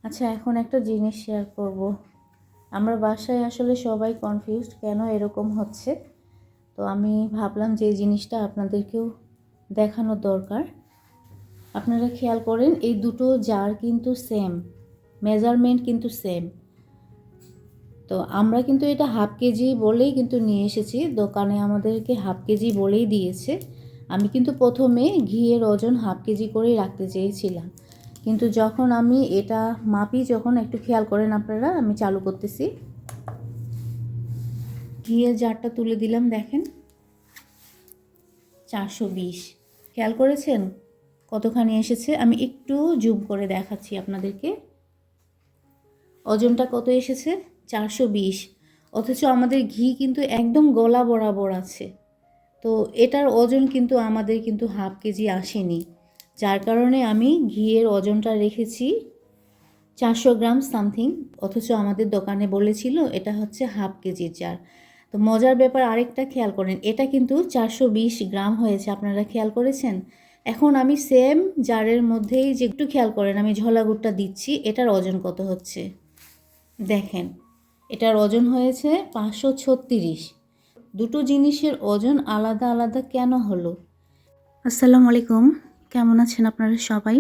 আচ্ছা, এখন একটা জিনিস শেয়ার করব। আমরা বাসায় আসলে সবাই কনফিউজড কেন এরকম হচ্ছে। তো আমি ভাবলাম যে এই জিনিসটা আপনাদেরকেও দেখানো দরকার। আপনারা খেয়াল করেন, এই দুটো জার কিন্তু সেম, মেজারমেন্ট কিন্তু সেম। তো আমরা কিন্তু এটা হাফ কেজি বলেই কিন্তু নিয়ে এসেছি, দোকানে আমাদেরকে হাফ কেজি বলেই দিয়েছে। আমি কিন্তু প্রথমে ঘিয়ের ওজন হাফ কেজি করেই রাখতে চেয়েছিলাম, কিন্তু যখন আমি এটা মাপি, যখন একটু খেয়াল করেন আপনারা, আমি চালু করতেছি। ঘিয়ের জারটা তুলে দিলাম, দেখেন 420। খেয়াল করেছেন কতখানি এসেছে? আমি একটু জুম করে দেখাচ্ছি আপনাদেরকে। ওজনটা কত এসেছে? 420। অথচ আমাদের ঘি কিন্তু একদম গলা বরাবর আছে। তো এটার ওজন কিন্তু আমাদের কিন্তু হাফ কেজি আসেনি, যার কারণে আমি ঘিয়ের ওজনটা রেখেছি 400 গ্রাম সামথিং। অথচ আমাদের দোকানে বলেছিল এটা হচ্ছে হাফ কেজির জার। তো মজার ব্যাপার আরেকটা খেয়াল করেন, এটা কিন্তু 420 গ্রাম হয়েছে, আপনারা খেয়াল করেছেন? এখন আমি সেম জারের মধ্যেই যে একটু খেয়াল করেন, আমি ঝোলা গুড়টা দিচ্ছি, এটার ওজন কত হচ্ছে দেখেন। এটার ওজন হয়েছে 536। দুটো জিনিসের ওজন আলাদা আলাদা কেন হলো? আসসালামু আলাইকুম, কেমন আছেন আপনারা সবাই?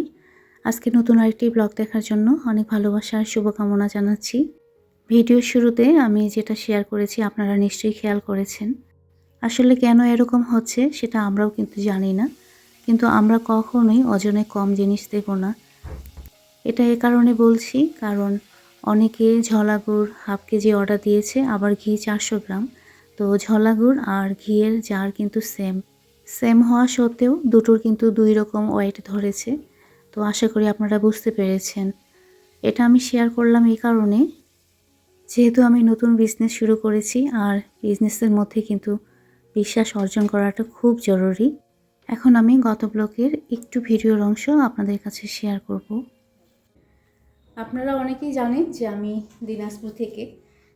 আজকে নতুন আরেকটি ব্লগ দেখার জন্য অনেক ভালোবাসা আর শুভকামনা জানাচ্ছি। ভিডিওর শুরুতে আমি যেটা শেয়ার করেছি আপনারা নিশ্চয়ই খেয়াল করেছেন। আসলে কেন এরকম হচ্ছে সেটা আমরাও কিন্তু জানি না, কিন্তু আমরা কখনোই ওজনে কম জিনিস দেব না। এটা এ কারণে বলছি, কারণ অনেকে ঝোলা গুড় হাফ কেজি অর্ডার দিয়েছে, আবার ঘি 400 গ্রাম। তো ঝোলা গুড় আর ঘিয়ের জার কিন্তু সেম হওয়া সত্ত্বেও দুটোর কিন্তু দুই রকম ওয়েট ধরেছে। তো আশা করি আপনারা বুঝতে পেরেছেন। এটা আমি শেয়ার করলাম এই কারণে, যেহেতু আমি নতুন বিজনেস শুরু করেছি, আর বিজনেসের মধ্যে কিন্তু বিশ্বাস অর্জন করাটা খুব জরুরি। এখন আমি গত ব্লগের একটু ভিডিওর অংশ আপনাদের কাছে শেয়ার করব। আপনারা অনেকেই জানেন যে আমি দিনাজপুর থেকে।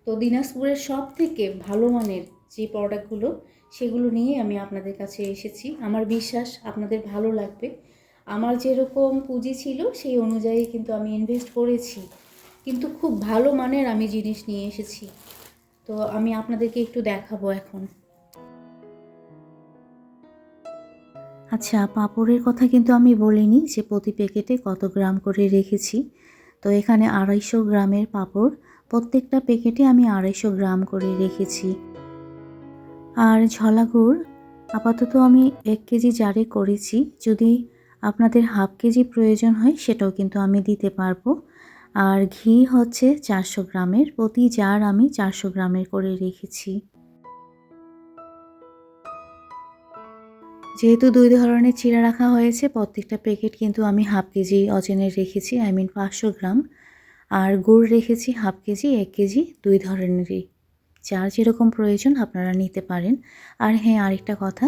তো দিনাজপুরের সব থেকে ভালো মানের যে প্রোডাক্টগুলো, সেগুলো নিয়ে আমি আপনাদের কাছে এসেছি। আমার বিশ্বাস আপনাদের ভালো লাগবে। আমার যেরকম পুঁজি ছিল সেই অনুযায়ী কিন্তু আমি ইনভেস্ট করেছি, কিন্তু খুব ভালো মানের আমি জিনিস নিয়ে এসেছি। তো আমি আপনাদেরকে একটু দেখাবো এখন। আচ্ছা, পাঁপড়ের কথা কিন্তু আমি বলিনি যে প্রতি প্যাকেটে কত গ্রাম করে রেখেছি। তো এখানে 250 গ্রামের পাঁপড়, প্রত্যেকটা প্যাকেটে আমি 250 গ্রাম করে রেখেছি। আর ঝোলা গুড় আপাতত আমি 1 কেজি জারে করেছি, যদি আপনাদের হাফ কেজি প্রয়োজন হয় সেটাও কিন্তু আমি দিতে পারবো। আর ঘি হচ্ছে 400 গ্রামের, প্রতি জার আমি 400 গ্রামের করে রেখেছি। যেহেতু দুই ধরনের চিড়া রাখা হয়েছে, প্রত্যেকটা প্যাকেট কিন্তু আমি হাফ কেজি ওজনের রেখেছি, 500 গ্রাম। আর গুড় রেখেছি হাফ কেজি, 1 কেজি, দুই ধরনেরই। যার যেরকম প্রয়োজন আপনারা নিতে পারেন। আর হ্যাঁ, আরেকটা কথা,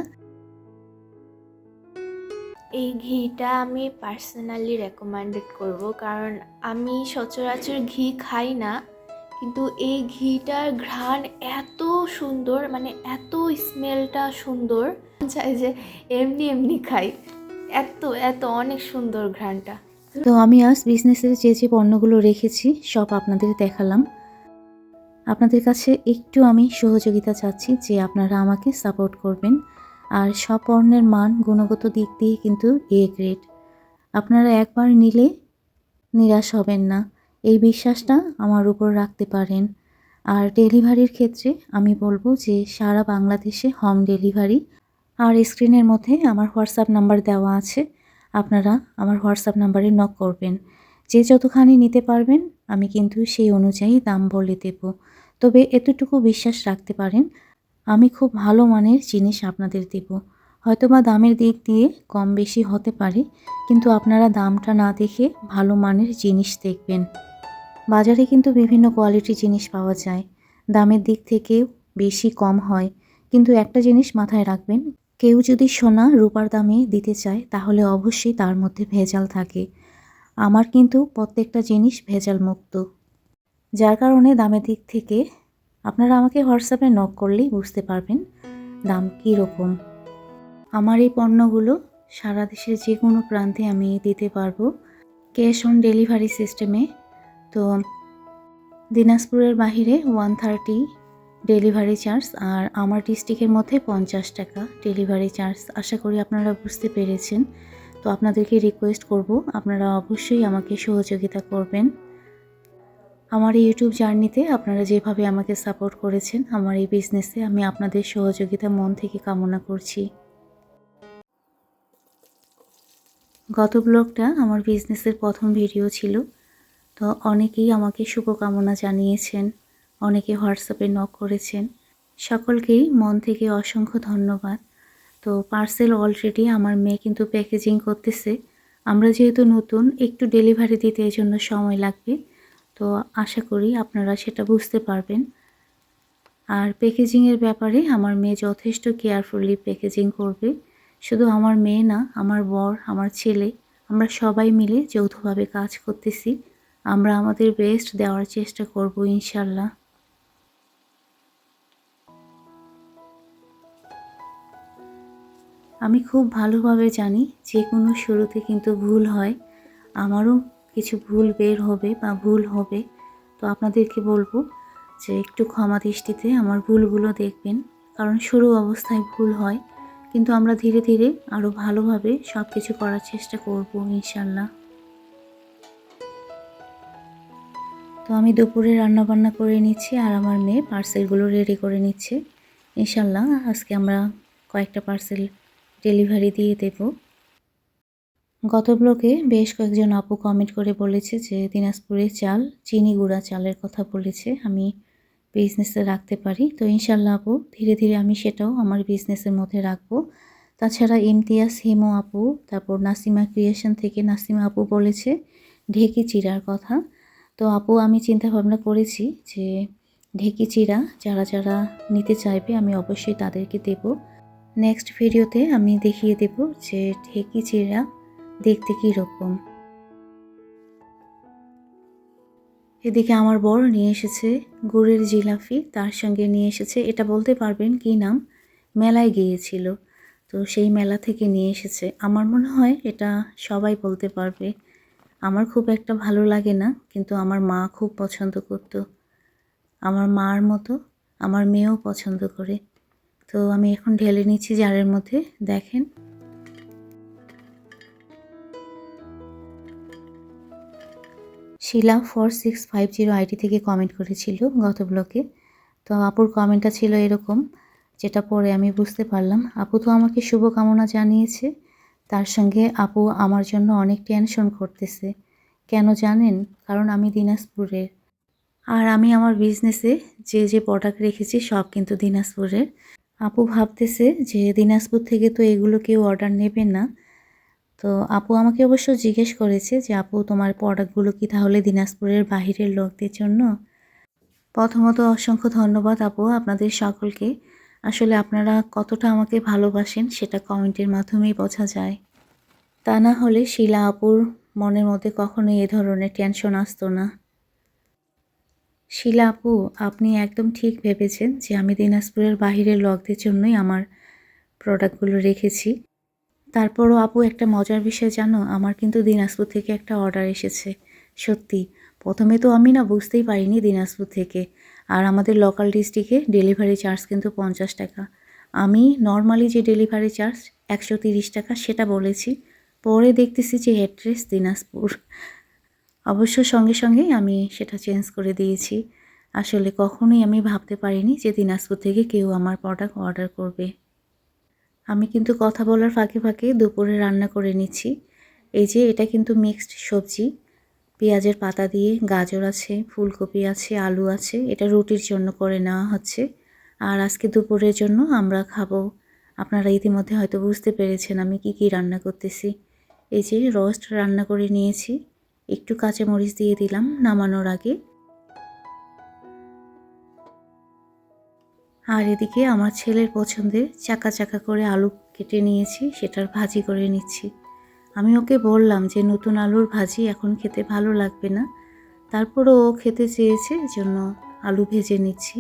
এই ঘিটা আমি পার্সোনালি রেকমেন্ডেড করব, কারণ আমি সচরাচর ঘি খাই না, কিন্তু এই ঘিটার ঘ্রাণ এত সুন্দর, মানে এত স্মেলটা সুন্দর, চাই যে এমনি এমনি খাই, এত এত অনেক সুন্দর ঘ্রাণটা। তো আমি আজ বিজনেসের যে পণ্যগুলো রেখেছি সব আপনাদের দেখালাম। আপনাদের কাছে একটু আমি সহযোগিতা চাচ্ছি যে আপনারা আমাকে সাপোর্ট করবেন। আর সব পণ্যের মান গুণগত দিক দিয়ে কিন্তু এ গ্রেড। আপনারা একবার নিলে নিরাশ হবেন না, এই বিশ্বাসটা আমার উপর রাখতে পারেন। আর ডেলিভারির ক্ষেত্রে আমি বলবো যে সারা বাংলাদেশে হোম ডেলিভারি। আর স্ক্রিনের মধ্যে আমার হোয়াটসঅ্যাপ নাম্বার দেওয়া আছে, আপনারা আমার হোয়াটসঅ্যাপ নাম্বারে নক করবেন। যে যতখানি নিতে পারবেন আমি কিন্তু সেই অনুযায়ী দাম বলে দেব। তবে এতটুকু বিশ্বাস রাখতে পারেন, আমি খুব ভালো মানের জিনিস আপনাদের দেব। হয়তোবা দামের দিক দিয়ে কম বেশি হতে পারে, কিন্তু আপনারা দামটা না দেখে ভালো মানের জিনিস দেখবেন। বাজারে কিন্তু বিভিন্ন কোয়ালিটির জিনিস পাওয়া যায়, দামের দিক থেকেও বেশি কম হয়। কিন্তু একটা জিনিস মাথায় রাখবেন, কেউ যদি সোনা রূপার দামে দিতে চায় তাহলে অবশ্যই তার মধ্যে ভেজাল থাকে। আমার কিন্তু প্রত্যেকটা জিনিস ভেজাল মুক্ত, যার কারণে দামের দিক থেকে আপনারা আমাকে হোয়াটসঅ্যাপে নক করলেই বুঝতে পারবেন দাম কী রকম। আমার এই পণ্যগুলো সারা দেশের যে কোনো প্রান্তে আমি দিতে পারবো, ক্যাশ অন ডেলিভারি সিস্টেমে। তো দিনাজপুরের বাহিরে 130 ডেলিভারি চার্জ, আর আমার ডিস্ট্রিক্টের মধ্যে 50 টাকা ডেলিভারি চার্জ। আশা করি আপনারা বুঝতে পেরেছেন। তো আপনাদেরকে রিকোয়েস্ট করব, আপনারা অবশ্যই আমাকে সহযোগিতা করবেন। আমার এই ইউটিউব জার্নিতে আপনারা যেভাবে আমাকে সাপোর্ট করেছেন আমার এই বিজনেসে, আমি আপনাদের সহযোগিতা মন থেকে কামনা করছি। গত ব্লগটা আমার বিজনেসের প্রথম ভিডিও ছিল। তো অনেকেই আমাকে শুভকামনা জানিয়েছেন, অনেকে হোয়াটসঅ্যাপে নক করেছেন। সকলকেই মন থেকে অসংখ্য ধন্যবাদ। তো পার্সেল অলরেডি আমার মেয়ে কিন্তু প্যাকেজিং করতেছে। আমরা যেহেতু নতুন, একটু ডেলিভারি দিতে এই জন্য সময় লাগবে। তো আশা করি আপনারা সেটা বুঝতে পারবেন। আর প্যাকেজিংয়ের ব্যাপারে আমার মেয়ে যথেষ্ট কেয়ারফুলি প্যাকেজিং করবে। শুধু আমার মেয়ে না, আমার বর, আমার ছেলে, আমরা সবাই মিলে যৌথভাবে কাজ করতেছি। আমরা আমাদের বেস্ট দেওয়ার চেষ্টা করব ইনশাল্লাহ। আমি খুব ভালোভাবে জানি যে কোনো শুরুতে কিন্তু ভুল হয়। আমারও কিছু ভুল বের হবে বা ভুল হবে। তো আপনাদেরকে বলবো যে একটু ক্ষমা দৃষ্টিতে আমার ভুলগুলো দেখবেন, কারণ শুরু অবস্থায় ভুল হয়, কিন্তু আমরা ধীরে ধীরে আরও ভালোভাবে সব কিছু করার চেষ্টা করব ইনশাল্লাহ। তো আমি দুপুরে রান্নাবান্না করে নিচ্ছি আর আমার মেয়ে পার্সেলগুলো রেডি করে নিচ্ছে। ইনশাল্লাহ আজকে আমরা কয়েকটা পার্সেল ডেলিভারি দিয়ে দেব। গত ব্লগে বেশ কয়েকজন আপু কমেন্ট করে বলেছে যে দিনাজপুরের চাল চিনি গুঁড়া চালের কথা বলেছে আমি বিজনেসে রাখতে পারি। তো ইনশাল্লাহ আপু, ধীরে ধীরে আমি সেটাও আমার বিজনেসের মধ্যে রাখবো। তাছাড়া ইমতিয়াজ, হিমো আপু, তারপর নাসিমা ক্রিয়েশন থেকে নাসিমা আপু বলেছে ঢেকি চিড়ার কথা। তো আপু, আমি চিন্তা ভাবনা করেছি যে ঢেকি চিড়া যারা যারা নিতে চাইবে আমি অবশ্যই তাদেরকে দেব। নেক্সট ভিডিওতে আমি দেখিয়ে দেব যে ঢেকি চিড়া দেখতে কীরকম। এদিকে আমার বর নিয়ে এসেছে গুড়ের জিলাপি, তার সঙ্গে নিয়ে এসেছে, এটা বলতে পারবেন কি নাম, মেলায় গিয়েছিল তো সেই মেলা থেকে নিয়ে এসেছে। আমার মনে হয় এটা সবাই বলতে পারবে। আমার খুব একটা ভালো লাগে না, কিন্তু আমার মা খুব পছন্দ করত। আমার মার মতো আমার মেয়েও পছন্দ করে। তো আমি এখন ঢেলে নিচ্ছি জারের মধ্যে। দেখেন, শিলা 4650 আইডি থেকে কমেন্ট করেছিল গত ব্লকে। তো আপুর কমেন্টটা ছিল এরকম, যেটা পরে আমি বুঝতে পারলাম আপু তো আমাকে শুভকামনা জানিয়েছে, তার সঙ্গে আপু আমার জন্য অনেক টেনশন করতেছে। কেন জানেন? কারণ আমি দিনাজপুরের, আর আমি আমার বিজনেসে যে যে প্রোডাক্ট রেখেছি সব কিন্তু দিনাজপুরের। আপু ভাবতেছে যে দিনাজপুর থেকে তো এগুলো কেউ অর্ডার নেবে না। তো আপু আমাকে অবশ্য জিজ্ঞেস করেছে যে আপু তোমার প্রোডাক্টগুলো কি তাহলে দিনাজপুরের বাহিরের লোকদের জন্য? প্রথমত অসংখ্য ধন্যবাদ আপু আপনাদের সকলকে। আসলে আপনারা কতটা আমাকে ভালোবাসেন সেটা কমেন্টের মাধ্যমেই বোঝা যায়। তা না হলে শিলা আপুর মনের মধ্যে কখনোই এ ধরনের টেনশন আসতো না। শিলা আপু, আপনি একদম ঠিক ভেবেছেন যে আমি দিনাজপুরের বাহিরের লোকদের জন্যই আমার প্রোডাক্টগুলো রেখেছি। তারপরও আপু, একটা মজার বিষয় জানো, আমার কিন্তু দিনাজপুর থেকে একটা অর্ডার এসেছে। সত্যি, প্রথমে তো আমি না বুঝতেই পারিনি দিনাজপুর থেকে। আর আমাদের লোকাল ডিস্ট্রিক্টে ডেলিভারি চার্জ কিন্তু 50 টাকা। আমি নর্মালি যে ডেলিভারি চার্জ 130 টাকা সেটা বলেছি, পরে দেখতেছি যে অ্যাড্রেস দিনাজপুর। অবশ্য সঙ্গে সঙ্গেই আমি সেটা চেঞ্জ করে দিয়েছি। আসলে কখনোই আমি ভাবতে পারিনি যে দিনাজপুর থেকে কেউ আমার প্রোডাক্ট অর্ডার করবে। আমি কিন্তু কথা বলার ফাঁকে ফাঁকে দুপুরে রান্না করে নিচ্ছি। এই যে এটা কিন্তু মিক্সড সবজি, পেঁয়াজের পাতা দিয়ে, গাজর আছে, ফুলকপি আছে, আলু আছে, এটা রুটির জন্য করে নেওয়া হচ্ছে। আর আজকে দুপুরের জন্য আমরা খাবো। আপনারা ইতিমধ্যে হয়তো বুঝতে পেরেছেন আমি কি রান্না করতেছি। এই যে রোস্ট রান্না করে নিয়েছি, একটু কাঁচামরিচ দিয়ে দিলাম নামানোর আগে। আর এদিকে আমার ছেলের পছন্দের চাকা চাকা করে আলু কেটে নিয়েছি, সেটার ভাজি করে নিচ্ছি। আমি ওকে বললাম যে নতুন আলুর ভাজি এখন খেতে ভালো লাগবে না, তারপরও ও খেতে চেয়েছে, জন্য আলু ভেজে নিচ্ছি।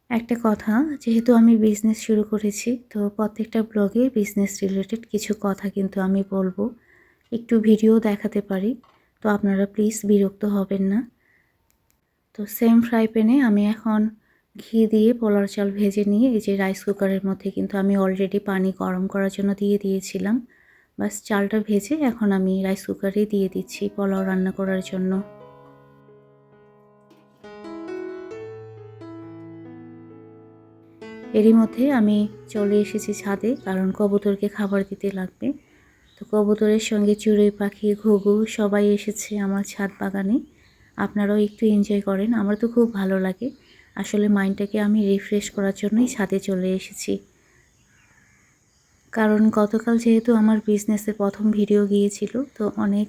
একটা কথা, যেহেতু আমি বিজনেস শুরু করেছি, তো প্রত্যেকটা ব্লগে বিজনেস রিলেটেড কিছু কথা কিন্তু আমি বলবো, একটু ভিডিও দেখাতে পারি, তো আপনারা প্লিজ বিরক্ত হবেন না। তো সেম ফ্রাই প্যানে আমি এখন ঘি দিয়ে পোলাও চাল ভেজে নিয়ে এই যে রাইস কুকারের মধ্যে কিন্তু আমি অলরেডি পানি গরম করার জন্য দিয়ে দিয়েছিলাম। বাস চালটা ভেজে এখন আমি রাইস কুকারে দিয়ে দিচ্ছি পোলাও রান্না করার জন্য। এরই মধ্যে আমি চলে এসেছি ছাদে, কারণ কবুতরকে খাবার দিতে লাগবে। তো কবুতরের সঙ্গে চড়ুই পাখি, ঘুঘু সবাই এসেছে আমার ছাদ বাগানে। আপনারাও একটু এনজয় করেন, আমার তো খুব ভালো লাগে। আসলে মাইন্ডটাকে আমি রিফ্রেশ করার জন্যই ছাদে চলে এসেছি। কারণ গতকাল যেহেতু আমার বিজনেসের প্রথম ভিডিও গিয়েছিল, তো অনেক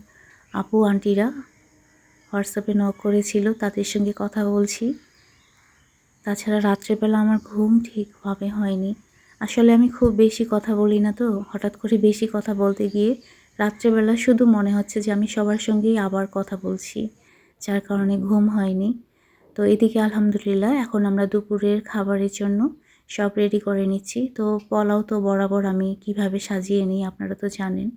আপু আন্টিরা হোয়াটসঅ্যাপে নক করেছিল, তাদের সঙ্গে কথা বলছি। তাছাড়া রাত্রেবেলা আমার ঘুম ঠিকভাবে হয়নি। আসলে আমি খুব বেশি কথা বলি না, তো হঠাৎ করে বেশি কথা বলতে গিয়ে রাত্রেবেলা শুধু মনে হচ্ছে যে আমি সবার সঙ্গেই আবার কথা বলছি, যার কারণে ঘুম হয়নি। তো এদিকে আলহামদুলিল্লাহ এখন আমরা দুপুরের খাবারের জন্য সব রেডি করে নিচ্ছি। তো পোলাও তো বরাবর আমি কিভাবে সাজিয়ে নিই আপনারা তো জানেন।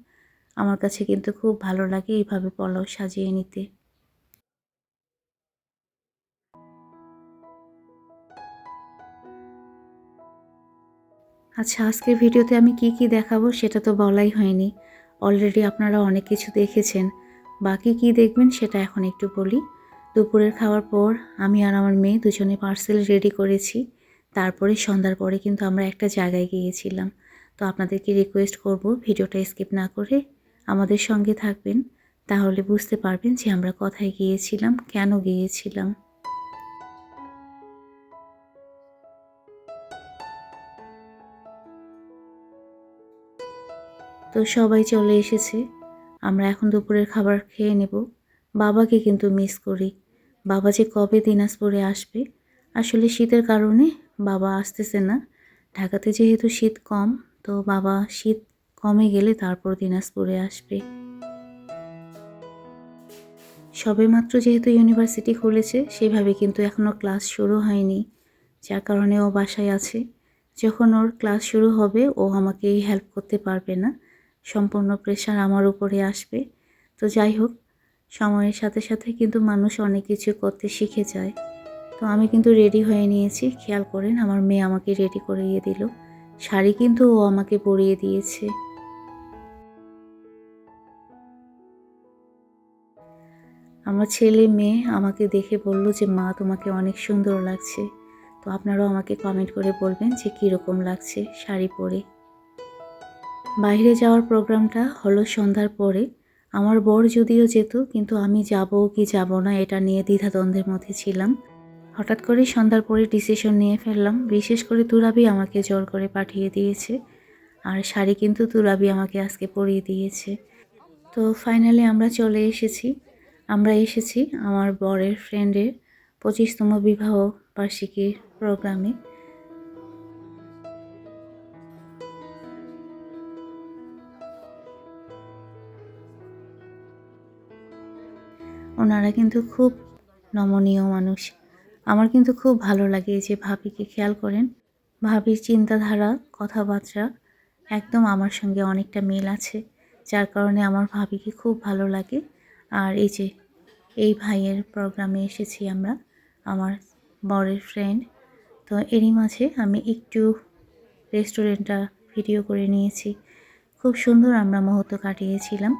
আমার কাছে কিন্তু খুব ভালো লাগে এইভাবে পোলাও সাজিয়ে নিতে। আচ্ছা, আজকের ভিডিওতে আমি কি কি দেখাবো সেটা তো বলাই হয়নি। অলরেডি আপনারা অনেক কিছু দেখেছেন। বাকি কি দেখবেন সেটা এখন একটু বলি। দুপুরের খাওয়ার পর আমি আর আমার মেয়ে দুজনে পার্সেল রেডি করেছি। তারপরে সন্ধ্যার পরে কিন্তু আমরা একটা জায়গায় গিয়েছিলাম। তো আপনাদেরকে রিকোয়েস্ট করব ভিডিওটা স্কিপ না করে আমাদের সঙ্গে থাকবেন। তাহলে বুঝতে পারবেন যে আমরা কোথায় গিয়েছিলাম, কেন গিয়েছিলাম। তো সবাই চলে এসেছে। আমরা এখন দুপুরের খাবার খেয়ে নেব। বাবাকে কিন্তু মিস করি। বাবা যে কবে দিনাজপুরে আসবে। আসলে শীতের কারণে বাবা আসতেছে না। ঢাকাতে যেহেতু শীত কম, তো বাবা শীত কমে গেলে তারপর দিনাজপুরে আসবে। সবেমাত্র যেহেতু ইউনিভার্সিটি খুলেছে, সেভাবে কিন্তু এখনও ক্লাস শুরু হয়নি। যার কারণে ও বাসায় আছে। যখন ওর ক্লাস শুরু হবে, ও আমাকে হেল্প করতে পারবে না। সম্পূর্ণ প্রেশার আমার উপরে আসবে। তো যাই হোক, সময়ের সাথে সাথে কিন্তু মানুষ অনেক কিছু করতে শিখে যায়। তো আমি কিন্তু রেডি হয়ে নিয়েছি। খেয়াল করেন আমার মেয়ে আমাকে রেডি করিয়ে দিল। শাড়ি কিন্তু ও আমাকে পরিয়ে দিয়েছে। আমার ছেলে মেয়ে আমাকে দেখে বলল যে মা, তোমাকে অনেক সুন্দর লাগছে। তো আপনারাও আমাকে কমেন্ট করে বলবেন যে কীরকম লাগছে শাড়ি পরে। বাইরে যাওয়ার প্রোগ্রামটা হলো সন্ধ্যার পরে। আমার বর যদিও যেত, কিন্তু আমি যাব কি যাব না এটা নিয়ে দ্বিধাদ্বন্দ্বের মধ্যে ছিলাম। হঠাৎ করে সন্ধ্যার পরে ডিসিশন নিয়ে ফেললাম। বিশেষ করে তুরাবি আমাকে জোর করে পাঠিয়ে দিয়েছে। আর শাড়ি কিন্তু তুরাবি আমাকে আজকে পরিয়ে দিয়েছে। তো ফাইনালি আমরা চলে এসেছি। আমরা এসেছি আমার বরের ফ্রেন্ডের 25তম বিবাহ বার্ষিকীর প্রোগ্রামে। ওনারা কিন্তু খুব নমনীয় মানুষ। আমার কিন্তু খুব ভালো লাগে যে ভাবিকে খেয়াল করেন। ভাবির চিন্তাধারা, কথাবার্তা একদম আমার সঙ্গে অনেকটা মিল আছে। যার কারণে আমার ভাবিকে খুব ভালো লাগে। আর এই যে এই ভাইয়ের প্রোগ্রামে এসেছি আমরা, আমার বরের ফ্রেন্ড। তো এরই মাঝে আমি একটু রেস্টুরেন্টটা ভিডিও করে নিয়েছি। খুব সুন্দর আমরা মুহূর্ত কাটিয়েছিলাম।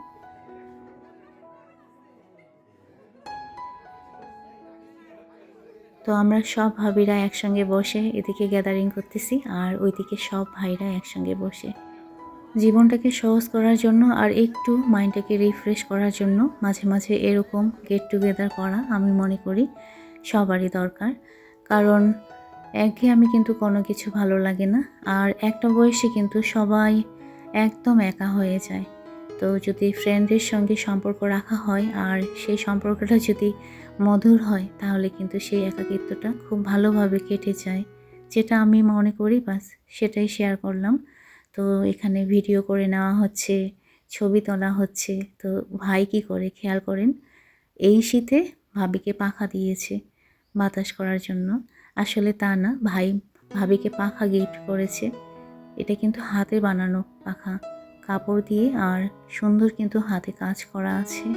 তো আমরা সব ভাবিরা একসঙ্গে বসে এদিকে গ্যাদারিং করতেছি, আর ওইদিকে সব ভাইরা একসঙ্গে বসে। জীবনটাকে সহজ করার জন্য আর একটু মাইন্ডটাকে রিফ্রেশ করার জন্য মাঝে মাঝে এরকম গেট টুগেদার করা আমি মনে করি সবারই দরকার। কারণ একঘেয়েমি কিন্তু কোনো কিছু ভালো লাগে না। আর একটা বয়সে কিন্তু সবাই একদম একা হয়ে যায়। তো যদি ফ্রেন্ডের সঙ্গে সম্পর্ক রাখা হয় আর সেই সম্পর্কটা যদি মধুর হয়, তাহলে কিন্তু সেই একাকিত্বটা খুব ভালোভাবে কেটে যায়। যেটা আমি মনে করি, বাস সেটাই শেয়ার করলাম। তো এখানে ভিডিও করে নেওয়া হচ্ছে, ছবি তোলা হচ্ছে। তো ভাই কী করে খেয়াল করেন, এই শীতে ভাবিকে পাখা দিয়েছে বাতাস করার জন্য। আসলে তা না, ভাই ভাবিকে পাখা গিফট করেছে। এটা কিন্তু হাতে বানানো পাখা, কাপড় দিয়ে আর সুন্দর কিন্তু হাতে কাজ করা আছে।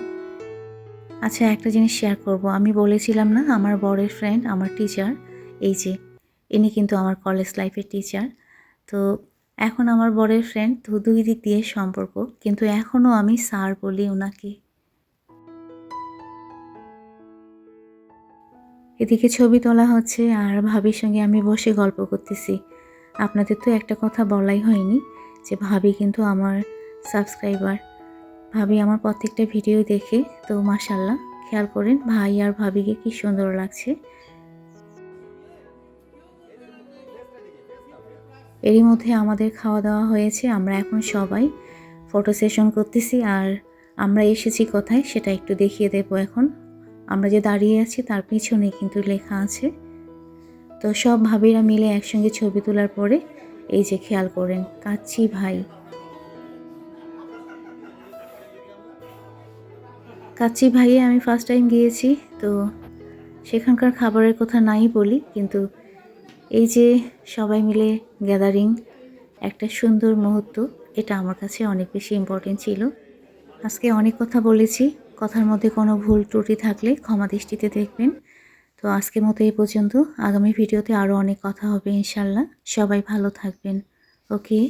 আচ্ছা, একটা জিনিস শেয়ার করব। আমি বলেছিলাম না আমার বরের ফ্রেন্ড আমার টিচার, এই যে ইনি কিন্তু আমার কলেজ লাইফের টিচার। তো এখন আমার বরের ফ্রেন্ড, তো দুই দিক দিয়ে সম্পর্ক, কিন্তু এখনও আমি স্যার বলি ওনাকে। এদিকে ছবি তোলা হচ্ছে আর ভাবির সঙ্গে আমি বসে গল্প করতেছি। আপনাদের তো একটা কথা বলাই হয়নি যে ভাবি কিন্তু আমার সাবস্ক্রাইবার। ভাবি আমার প্রত্যেকটা ভিডিও দেখে, তো মাশাল্লাহ খেয়াল করেন ভাই আর ভাবিকে কি সুন্দর লাগছে। এরই মধ্যে আমাদের খাওয়া দাওয়া হয়েছে, আমরা এখন সবাই ফটো সেশন করতেছি। আর আমরা এসেছি কোথায় সেটা একটু দেখিয়ে দেবো এখন। আমরা যে দাঁড়িয়ে আছি তার পিছনে কিন্তু লেখা আছে। তো সব ভাবিরা মিলে একসঙ্গে ছবি তোলার পরে এই যে খেয়াল করেন কাচ্চি ভাই। কাচ্চি ভাইয়ে আমি ফার্স্ট টাইম গিয়েছি, তো সেখানকার খাবারের কথা নাই বলি, কিন্তু এই যে সবাই মিলে গ্যাদারিং, একটা সুন্দর মুহূর্ত, এটা আমার কাছে অনেক বেশি ইম্পর্টেন্ট ছিল। আজকে অনেক কথা বলেছি, কথার মধ্যে কোনো ভুল ত্রুটি থাকলে ক্ষমা দৃষ্টিতে দেখবেন। তো আজকের মতো এই পর্যন্ত, আগামী ভিডিওতে আরও অনেক কথা হবে ইনশাল্লাহ। সবাই ভালো থাকবেন। ওকে।